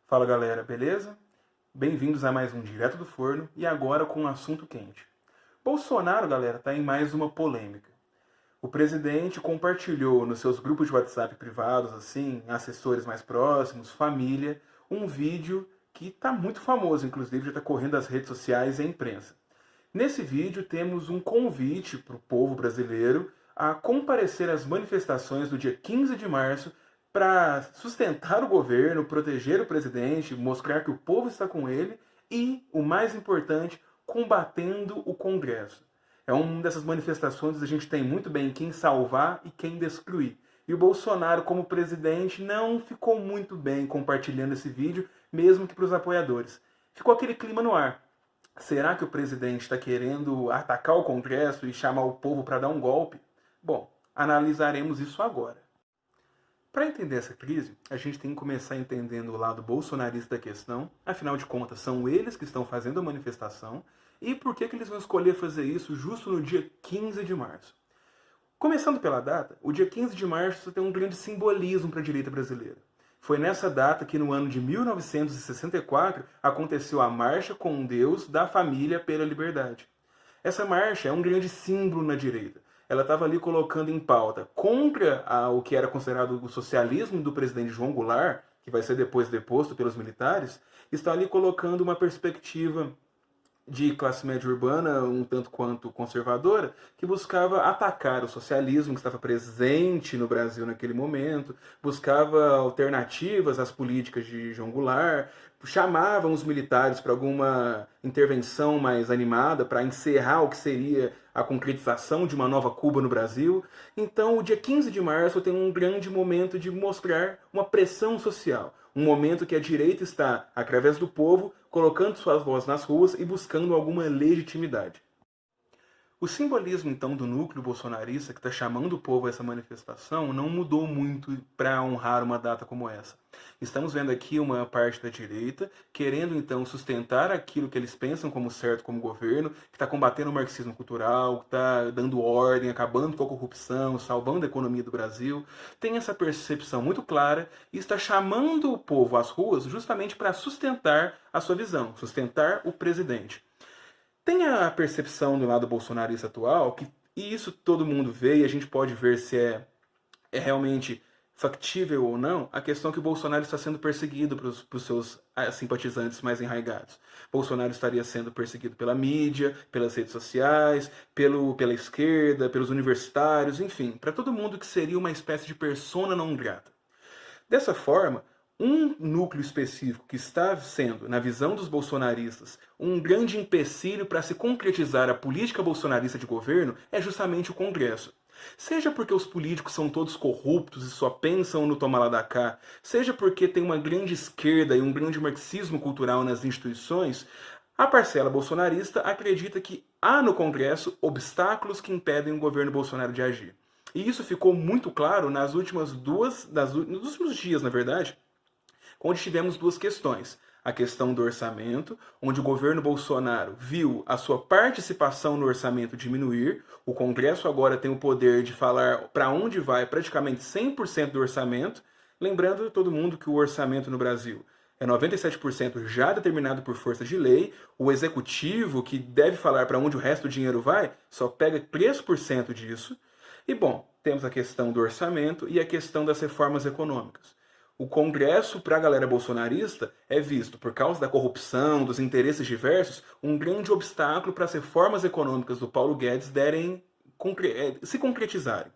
Fala galera, beleza? Bem-vindos a mais um Direto do Forno e agora com um assunto quente. Bolsonaro, galera, tá em mais uma polêmica. O presidente compartilhou nos seus grupos de WhatsApp privados, assim, assessores mais próximos, família, um vídeo que tá muito famoso, inclusive já tá correndo as redes sociais e a imprensa. Nesse vídeo temos um convite para o povo brasileiro a comparecer às manifestações do dia 15 de março para sustentar o governo, proteger o presidente, mostrar que o povo está com ele e, o mais importante, combatendo o Congresso. É uma dessas manifestações onde a gente tem muito bem quem salvar e quem destruir. E o Bolsonaro, como presidente, não ficou muito bem compartilhando esse vídeo, mesmo que para os apoiadores. Ficou aquele clima no ar. Será que o presidente está querendo atacar o Congresso e chamar o povo para dar um golpe? Bom, analisaremos isso agora. Para entender essa crise, a gente tem que começar entendendo o lado bolsonarista da questão, afinal de contas, são eles que estão fazendo a manifestação, e por que eles vão escolher fazer isso justo no dia 15 de março. Começando pela data, o dia 15 de março tem um grande simbolismo para a direita brasileira. Foi nessa data que, no ano de 1964, aconteceu a Marcha com Deus da Família pela Liberdade. Essa marcha é um grande símbolo na direita. Ela estava ali colocando em pauta contra o que era considerado o socialismo do presidente João Goulart, que vai ser depois deposto pelos militares, está ali colocando uma perspectiva de classe média urbana, um tanto quanto conservadora, que buscava atacar o socialismo que estava presente no Brasil naquele momento, buscava alternativas às políticas de João Goulart, chamavam os militares para alguma intervenção mais animada, para encerrar o que seria a concretização de uma nova Cuba no Brasil. Então, o dia 15 de março tem um grande momento de mostrar uma pressão social. Um momento que a direita está, através do povo, colocando suas vozes nas ruas e buscando alguma legitimidade. O simbolismo, então, do núcleo bolsonarista que está chamando o povo a essa manifestação não mudou muito para honrar uma data como essa. Estamos vendo aqui uma parte da direita querendo, então, sustentar aquilo que eles pensam como certo como governo, que está combatendo o marxismo cultural, que está dando ordem, acabando com a corrupção, salvando a economia do Brasil. Tem essa percepção muito clara e está chamando o povo às ruas justamente para sustentar a sua visão, sustentar o presidente. Tem a percepção do lado bolsonarista atual, e isso todo mundo vê, e a gente pode ver se é realmente factível ou não, a questão que o Bolsonaro está sendo perseguido para os seus simpatizantes mais enraigados. Bolsonaro estaria sendo perseguido pela mídia, pelas redes sociais, pela esquerda, pelos universitários, enfim, para todo mundo que seria uma espécie de persona não grata. Dessa forma, um núcleo específico que está sendo, na visão dos bolsonaristas, um grande empecilho para se concretizar a política bolsonarista de governo é justamente o Congresso. Seja porque os políticos são todos corruptos e só pensam no tomar lá da cá, seja porque tem uma grande esquerda e um grande marxismo cultural nas instituições, a parcela bolsonarista acredita que há no Congresso obstáculos que impedem o governo Bolsonaro de agir. E isso ficou muito claro nos últimos dias, na verdade, onde tivemos duas questões. A questão do orçamento, onde o governo Bolsonaro viu a sua participação no orçamento diminuir. O Congresso agora tem o poder de falar para onde vai praticamente 100% do orçamento. Lembrando todo mundo que o orçamento no Brasil é 97% já determinado por força de lei. O executivo, que deve falar para onde o resto do dinheiro vai, só pega 3% disso. E, bom, temos a questão do orçamento e a questão das reformas econômicas. O Congresso, para a galera bolsonarista, é visto, por causa da corrupção, dos interesses diversos, um grande obstáculo para as reformas econômicas do Paulo Guedes se concretizarem.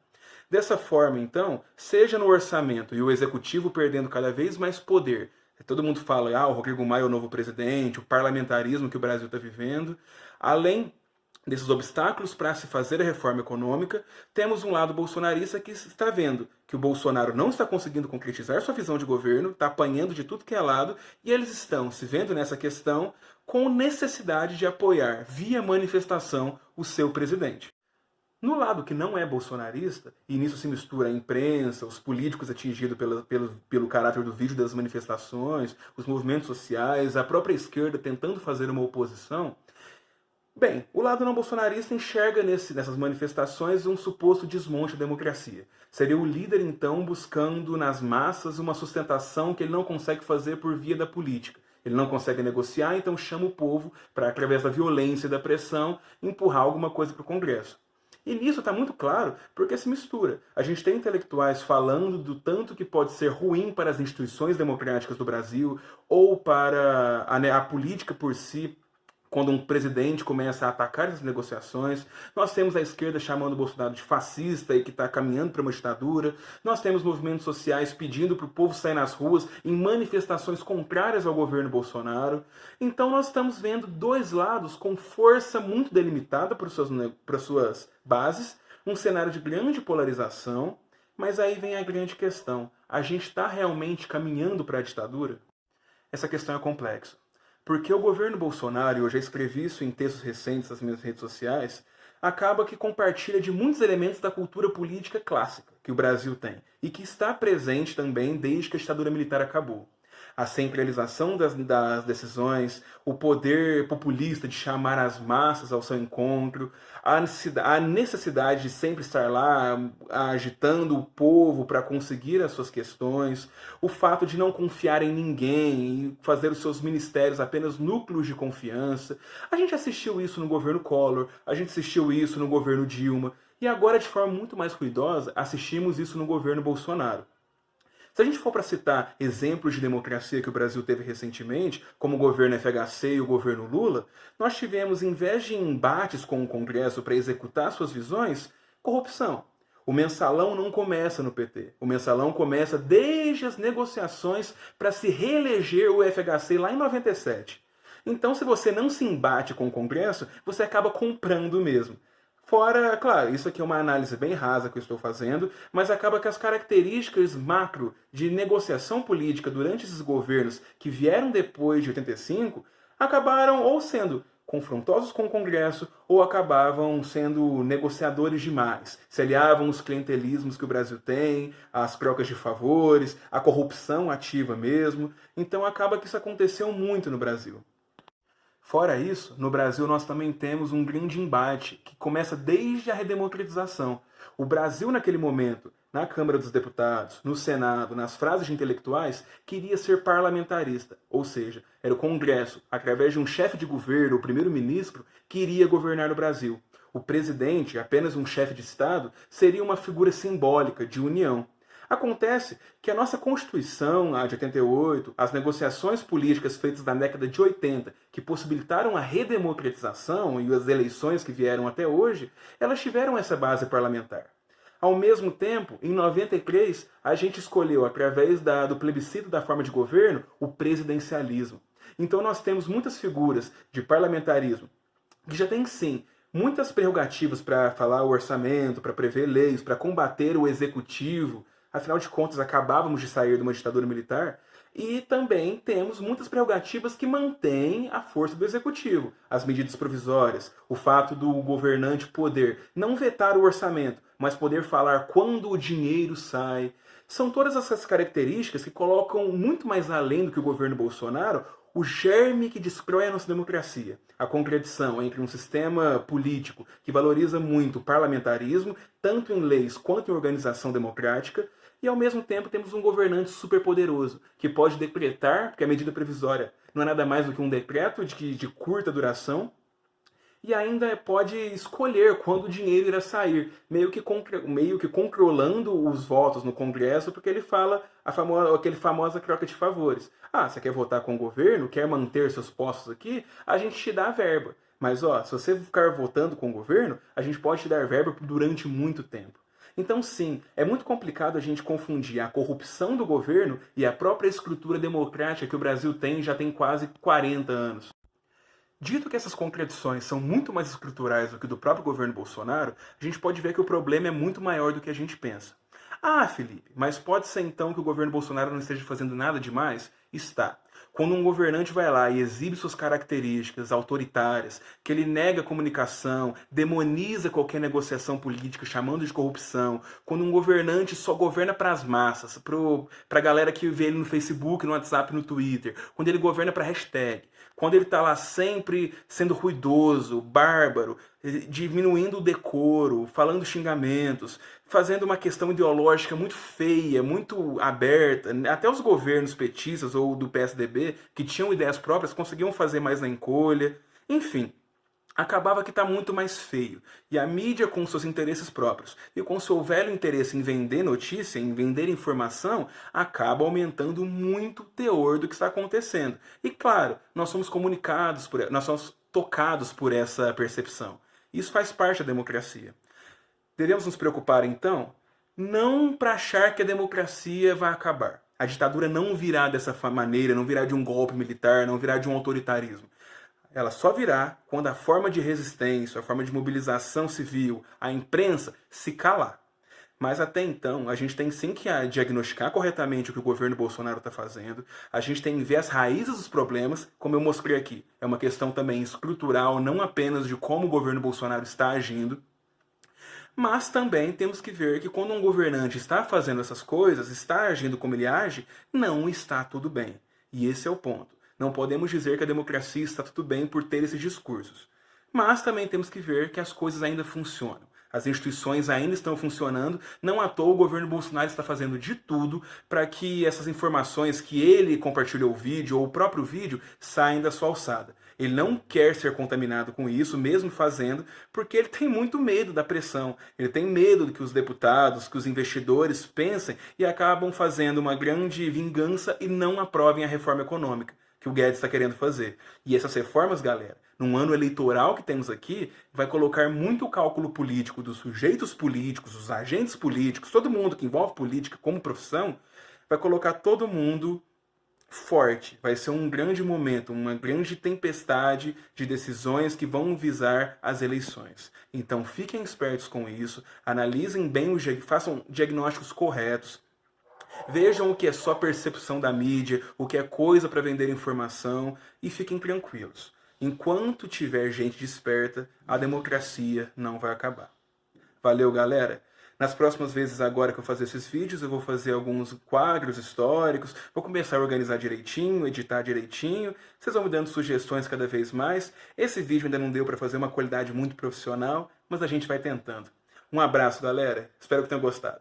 Dessa forma, então, seja no orçamento e o executivo perdendo cada vez mais poder, todo mundo fala, o Rodrigo Maia é o novo presidente, o parlamentarismo que o Brasil está vivendo, além desses obstáculos para se fazer a reforma econômica, temos um lado bolsonarista que está vendo que o Bolsonaro não está conseguindo concretizar sua visão de governo, está apanhando de tudo que é lado, e eles estão se vendo nessa questão com necessidade de apoiar, via manifestação, o seu presidente. No lado que não é bolsonarista, e nisso se mistura a imprensa, os políticos atingidos pelo caráter do vídeo das manifestações, os movimentos sociais, a própria esquerda tentando fazer uma oposição, Bem, o lado não bolsonarista enxerga nessas manifestações um suposto desmonte da democracia. Seria o líder, então, buscando nas massas uma sustentação que ele não consegue fazer por via da política. Ele não consegue negociar, então chama o povo para, através da violência e da pressão, empurrar alguma coisa para o Congresso. E nisso está muito claro porque se mistura. A gente tem intelectuais falando do tanto que pode ser ruim para as instituições democráticas do Brasil ou para a política por si, quando um presidente começa a atacar essas negociações. Nós temos a esquerda chamando o Bolsonaro de fascista e que está caminhando para uma ditadura. Nós temos movimentos sociais pedindo para o povo sair nas ruas em manifestações contrárias ao governo Bolsonaro. Então nós estamos vendo dois lados com força muito delimitada para suas bases, um cenário de grande polarização, mas aí vem a grande questão. A gente está realmente caminhando para a ditadura? Essa questão é complexa. Porque o governo Bolsonaro, e eu já escrevi isso em textos recentes nas minhas redes sociais, acaba que compartilha de muitos elementos da cultura política clássica que o Brasil tem e que está presente também desde que a ditadura militar acabou. A centralização das decisões, o poder populista de chamar as massas ao seu encontro, a necessidade de sempre estar lá agitando o povo para conseguir as suas questões, o fato de não confiar em ninguém e fazer os seus ministérios apenas núcleos de confiança. A gente assistiu isso no governo Collor, a gente assistiu isso no governo Dilma, e agora, de forma muito mais ruidosa, assistimos isso no governo Bolsonaro. Se a gente for para citar exemplos de democracia que o Brasil teve recentemente, como o governo FHC e o governo Lula, nós tivemos, em vez de embates com o Congresso para executar suas visões, corrupção. O mensalão não começa no PT. O mensalão começa desde as negociações para se reeleger o FHC lá em 97. Então, se você não se embate com o Congresso, você acaba comprando mesmo. Fora, claro, isso aqui é uma análise bem rasa que eu estou fazendo, mas acaba que as características macro de negociação política durante esses governos que vieram depois de 85 acabaram ou sendo confrontosos com o Congresso ou acabavam sendo negociadores demais. Se aliavam os clientelismos que o Brasil tem, as trocas de favores, a corrupção ativa mesmo. Então acaba que isso aconteceu muito no Brasil. Fora isso, no Brasil nós também temos um grande embate que começa desde a redemocratização. O Brasil, naquele momento, na Câmara dos Deputados, no Senado, nas frases de intelectuais, queria ser parlamentarista, ou seja, era o Congresso, através de um chefe de governo, o primeiro-ministro, que iria governar o Brasil. O presidente, apenas um chefe de Estado, seria uma figura simbólica de união. Acontece que a nossa Constituição, a de 88, as negociações políticas feitas na década de 80, que possibilitaram a redemocratização e as eleições que vieram até hoje, elas tiveram essa base parlamentar. Ao mesmo tempo, em 93, a gente escolheu, através do plebiscito da forma de governo, o presidencialismo. Então nós temos muitas figuras de parlamentarismo que já têm, sim, muitas prerrogativas para falar o orçamento, para prever leis, para combater o executivo. Afinal de contas, acabávamos de sair de uma ditadura militar. E também temos muitas prerrogativas que mantêm a força do executivo. As medidas provisórias, o fato do governante poder não vetar o orçamento, mas poder falar quando o dinheiro sai. São todas essas características que colocam muito mais além do que o governo Bolsonaro o germe que destrói a nossa democracia. A contradição entre um sistema político que valoriza muito o parlamentarismo, tanto em leis quanto em organização democrática, e ao mesmo tempo temos um governante superpoderoso, que pode decretar, porque a medida provisória não é nada mais do que um decreto de curta duração, e ainda pode escolher quando o dinheiro irá sair, meio que controlando os votos no Congresso, porque ele fala aquele famosa troca de favores. Ah, você quer votar com o governo, quer manter seus postos aqui, a gente te dá a verba. Mas ó, se você ficar votando com o governo, a gente pode te dar verba durante muito tempo. Então sim, é muito complicado a gente confundir a corrupção do governo e a própria estrutura democrática que o Brasil tem já tem quase 40 anos. Dito que essas contradições são muito mais estruturais do que do próprio governo Bolsonaro, a gente pode ver que o problema é muito maior do que a gente pensa. Ah, Felipe, mas pode ser então que o governo Bolsonaro não esteja fazendo nada demais? Está. Quando um governante vai lá e exibe suas características autoritárias, que ele nega a comunicação, demoniza qualquer negociação política, chamando de corrupção, quando um governante só governa para as massas, para a galera que vê ele no Facebook, no WhatsApp, no Twitter, quando ele governa para hashtag, quando ele está lá sempre sendo ruidoso, bárbaro, diminuindo o decoro, falando xingamentos, fazendo uma questão ideológica muito feia, muito aberta. Até os governos petistas ou do PSDB, que tinham ideias próprias, conseguiam fazer mais na encolha. Enfim, acabava que está muito mais feio. E a mídia, com seus interesses próprios e com seu velho interesse em vender notícia, em vender informação, acaba aumentando muito o teor do que está acontecendo. E claro, nós somos comunicados, nós somos tocados por essa percepção. Isso faz parte da democracia. Devemos nos preocupar, então, não para achar que a democracia vai acabar. A ditadura não virá dessa maneira, não virá de um golpe militar, não virá de um autoritarismo. Ela só virá quando a forma de resistência, a forma de mobilização civil, a imprensa se calar. Mas até então, a gente tem sim que diagnosticar corretamente o que o governo Bolsonaro está fazendo. A gente tem que ver as raízes dos problemas, como eu mostrei aqui. É uma questão também estrutural, não apenas de como o governo Bolsonaro está agindo. Mas também temos que ver que quando um governante está fazendo essas coisas, está agindo como ele age, não está tudo bem. E esse é o ponto. Não podemos dizer que a democracia está tudo bem por ter esses discursos. Mas também temos que ver que as coisas ainda funcionam. As instituições ainda estão funcionando, não à toa o governo Bolsonaro está fazendo de tudo para que essas informações que ele compartilhou o vídeo ou o próprio vídeo saiam da sua alçada. Ele não quer ser contaminado com isso, mesmo fazendo, porque ele tem muito medo da pressão. Ele tem medo de que os deputados, que os investidores pensem e acabam fazendo uma grande vingança e não aprovem a reforma econômica que o Guedes está querendo fazer. E essas reformas, galera, num ano eleitoral que temos aqui, vai colocar muito cálculo político dos sujeitos políticos, dos agentes políticos, todo mundo que envolve política como profissão, vai colocar todo mundo forte. Vai ser um grande momento, uma grande tempestade de decisões que vão visar as eleições. Então fiquem espertos com isso, analisem bem, façam diagnósticos corretos, vejam o que é só percepção da mídia, o que é coisa para vender informação e fiquem tranquilos. Enquanto tiver gente desperta, a democracia não vai acabar. Valeu, galera! Nas próximas vezes agora que eu fazer esses vídeos, eu vou fazer alguns quadros históricos, vou começar a organizar direitinho, editar direitinho, vocês vão me dando sugestões cada vez mais. Esse vídeo ainda não deu para fazer uma qualidade muito profissional, mas a gente vai tentando. Um abraço, galera! Espero que tenham gostado.